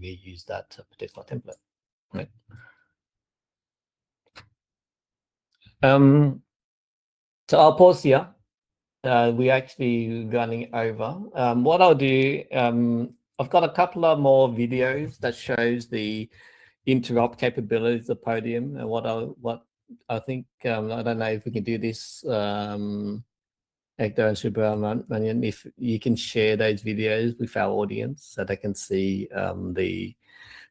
Speaker 4: reuse that particular template, right? So I'll pause here. We're actually running over. What I'll do, I've got a couple of more videos that shows the interop capabilities of Podium, and what I think, I don't know if we can do this, Hector and Subramanian, if you can share those videos with our audience so they can see the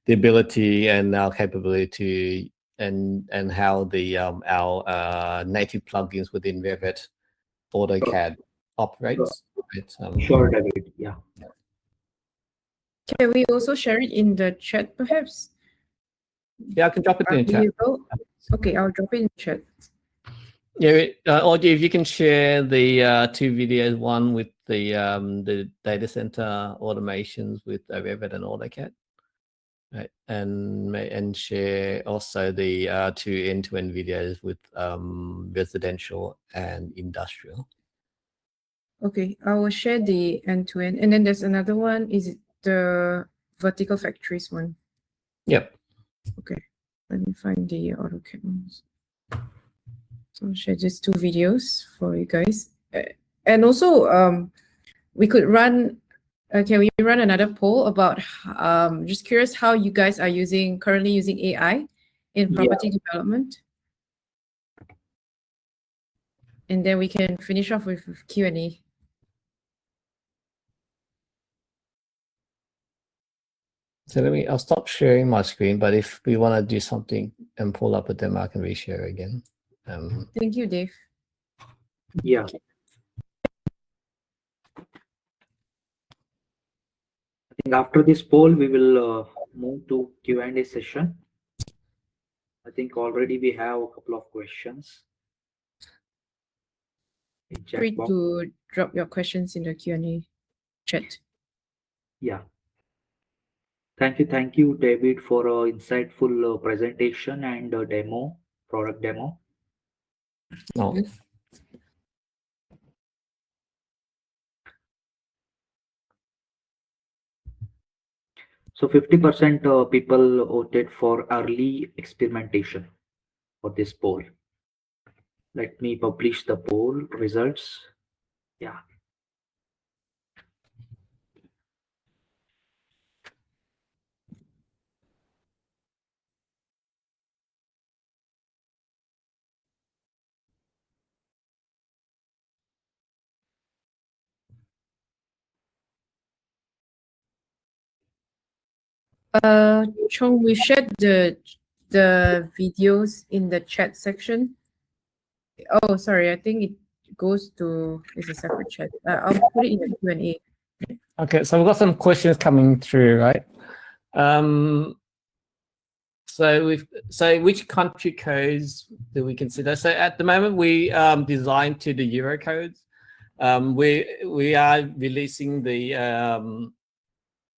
Speaker 4: ability and our capability and how the our native plugins within Revit AutoCAD operates.
Speaker 1: Sure, David. Yeah.
Speaker 3: Can we also share it in the chat, perhaps?
Speaker 4: Yeah, I can drop it in the chat.
Speaker 3: Okay, I'll drop it in the chat.
Speaker 4: Yeah, Audrey, if you can share the two videos, one with the data center automations with Revit and AutoCAD, right, and share also the two end-to-end videos with residential and industrial.
Speaker 3: Okay, I will share the end-to-end, and then there's another one. Is it the vertical factories one?
Speaker 4: Yep.
Speaker 3: Okay, let me find the AutoCAD ones. So I'll share just two videos for you guys. And also, we could run, can we run another poll about, just curious how you guys are currently using AI in property development? And then we can finish off with Q&A.
Speaker 4: So I'll stop sharing my screen, but if we want to do something and pull up a demo, I can reshare again.
Speaker 3: Thank you, Dave.
Speaker 1: Yeah. I think after this poll, we will move to Q&A session. I think already we have a couple of questions.
Speaker 3: Feel free to drop your questions in the Q&A chat.
Speaker 1: Yeah. Thank you, David, for a insightful presentation and demo, product demo.
Speaker 4: Oh.
Speaker 1: So 50% people voted for early experimentation for this poll. Let me publish the poll results. Yeah.
Speaker 3: Chong, we shared the videos in the chat section. Oh, sorry, I think it goes to, it's a separate chat. I'll put it in the Q&A.
Speaker 4: Okay, so we've got some questions coming through, right? So which country codes do we consider? So at the moment we design to the Euro codes. We are releasing the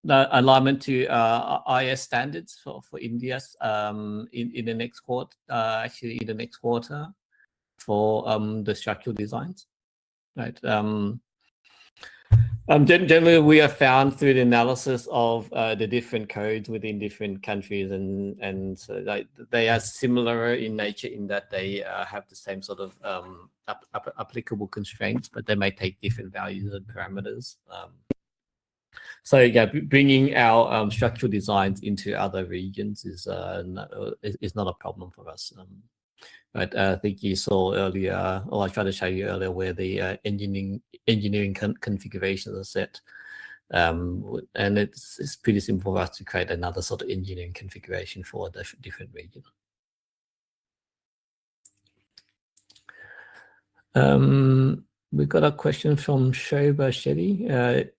Speaker 4: alignment to IS standards for India in the next quarter, actually in the next quarter, for the structural designs, right? Generally, we have found through the analysis of the different codes within different countries, and so they are similar in nature in that they have the same sort of applicable constraints, but they may take different values and parameters. So yeah, bringing our structural designs into other regions is not a problem for us. But I think you saw earlier, or I tried to show you earlier, where the engineering configurations are set. And it's pretty simple for us to create another sort of engineering configuration for a different region. We got a question from Shobha Shetty.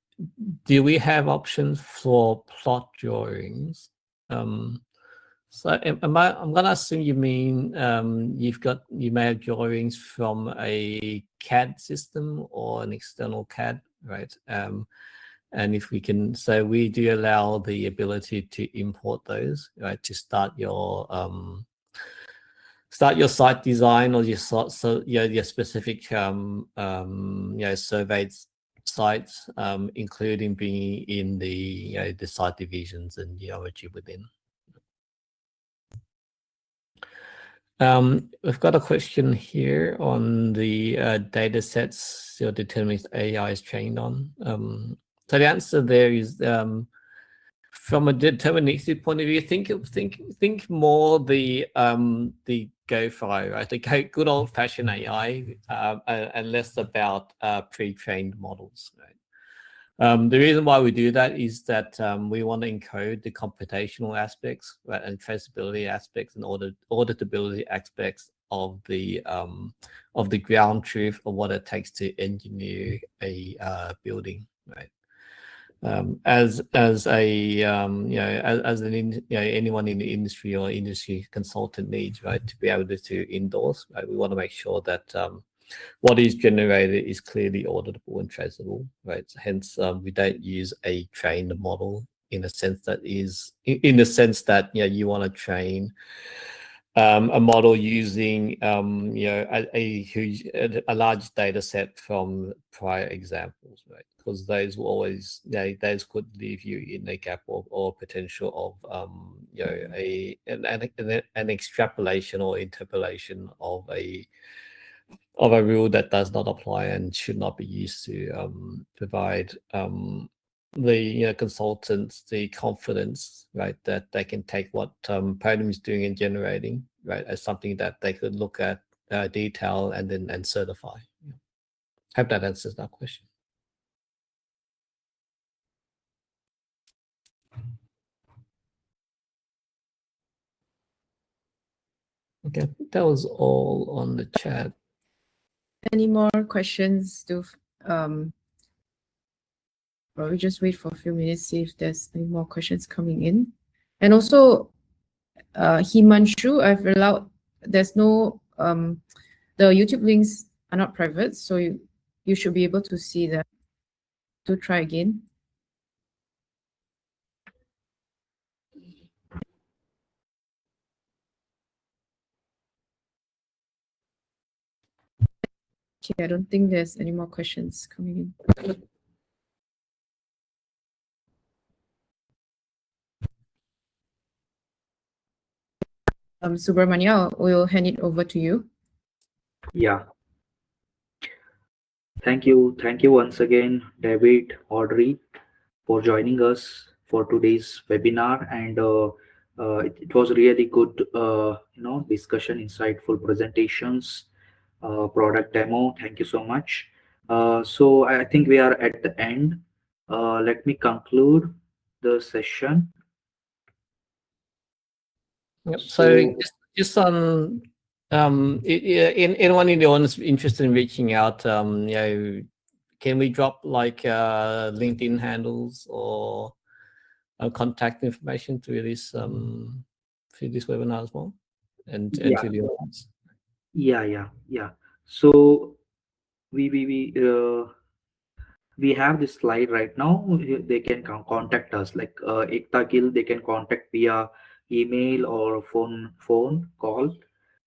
Speaker 4: Do we have options for plot drawings? So I'm going to assume you mean you may have drawings from a CAD system or an external CAD, right? And if we can, so we do allow the ability to import those, right, to start your site design or your specific surveyed sites, including bringing in the site divisions and geometry within. We've got a question here on the data sets your determinist AI is trained on. So the answer there is, from a deterministic point of view, think more the GoFi, right? The good old-fashioned AI, and less about pre-trained models, right? The reason why we do that is that we want to encode the computational aspects, right, and traceability aspects and auditability aspects of the ground truth of what it takes to engineer a building, right? As anyone in the industry or industry consultant needs, right, to be able to endorse, right, we want to make sure that what is generated is clearly auditable and traceable, right? Hence, we don't use a trained model in a sense that you want to train a model using a large data set from prior examples, right? Because those will always those could leave you in a gap or potential of an extrapolation or interpolation of a rule that does not apply and should not be used to provide the consultants the confidence, right, that they can take what Podium is doing and generating, right, as something that they could look at detail and then certify. Hope that answers that question. Okay, that was all on the chat.
Speaker 3: Any more questions? Probably just wait for a few minutes, see if there's any more questions coming in. And also, Himanshu, I've allowed, there's no, the YouTube links are not private, so you should be able to see them. To try again. Okay, I don't think there's any more questions coming in. Subramania, we'll hand it over to you.
Speaker 1: Yeah. Thank you once again, David, Audrey, for joining us for today's webinar, and it was really good, discussion, insightful presentations, product demo. Thank you so much. So I think we are at the end. Let me conclude the session.
Speaker 4: Yep. So just on anyone in the audience interested in reaching out, can we drop like LinkedIn handles or contact information through this webinar as well, and to the audience?
Speaker 1: Yeah. So we have this slide right now. They can contact us like Ekta Gill. They can contact via email or phone call.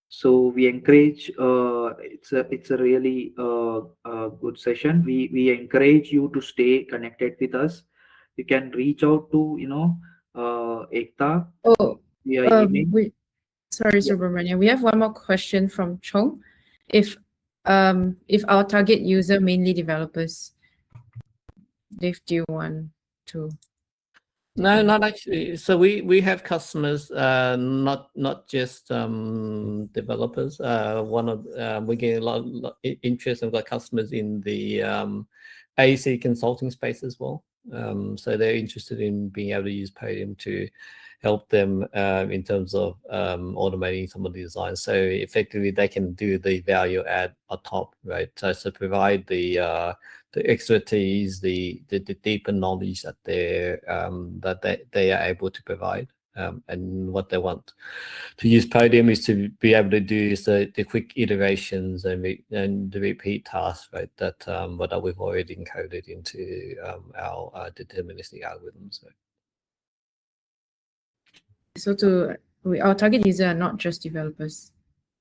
Speaker 1: So we encourage. It's a really good session. We encourage you to stay connected with us. You can reach out to Ekta
Speaker 3: Oh,
Speaker 1: via email.
Speaker 3: sorry,
Speaker 1: Yeah.
Speaker 3: Subramania. We have one more question from Chong. If our target user mainly developers, Dave, do you want to?
Speaker 4: No, not actually. So we have customers, not just developers. One of we get a lot interest and got customers in the AEC consulting space as well. So they're interested in being able to use Podium to help them in terms of automating some of the design. So effectively, they can do the value add on top, right? So provide the expertise, the deeper knowledge that they are able to provide. And what they want to use Podium is to be able to do the quick iterations and the repeat tasks, right? That we've already encoded into our deterministic algorithms. Right?
Speaker 3: So our target user are not just developers.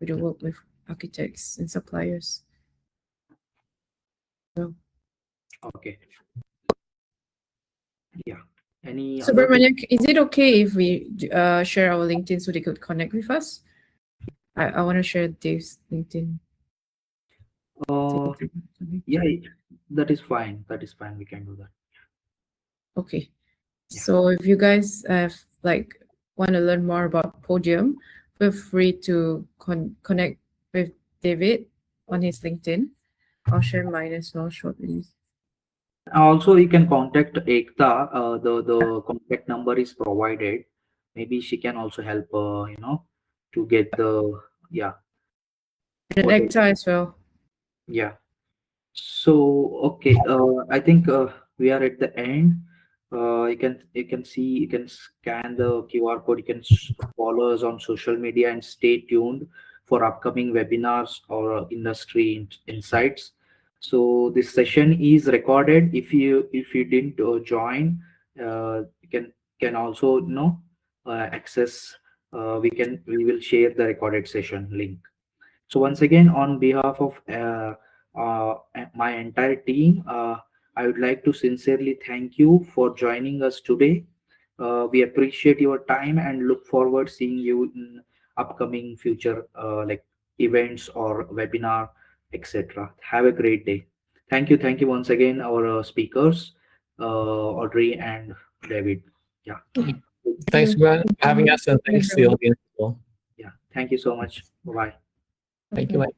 Speaker 3: We do work with architects and suppliers. So,
Speaker 1: Okay. Yeah. Any other?
Speaker 3: Subramania, is it okay if we share our LinkedIn so they could connect with us? I want to share Dave's LinkedIn.
Speaker 1: Yeah, that is fine. That is fine. We can do that.
Speaker 3: Okay.
Speaker 1: Yeah.
Speaker 3: So if you guys want to learn more about Podium, feel free to connect with David on his LinkedIn. I'll share mine as well shortly.
Speaker 1: Also, you can contact Ekta. The contact number is provided. Maybe she can also help. To get the
Speaker 3: And
Speaker 1: whatever.
Speaker 3: Ekta as well.
Speaker 1: Yeah. So okay, I think we are at the end. You can scan the QR code. You can follow us on social media and stay tuned for upcoming webinars or industry insights. So this session is recorded. If you didn't join, you can also access. We will share the recorded session link. So once again, on behalf of my entire team, I would like to sincerely thank you for joining us today. We appreciate your time and look forward seeing you in upcoming future like events or webinar, etc. Have a great day. Thank you once again, our speakers, Audrey and David. Yeah.
Speaker 4: Thanks for having us, and thanks to the audience as well.
Speaker 1: Yeah. Thank you so much. Bye bye.
Speaker 4: Thank you, mate.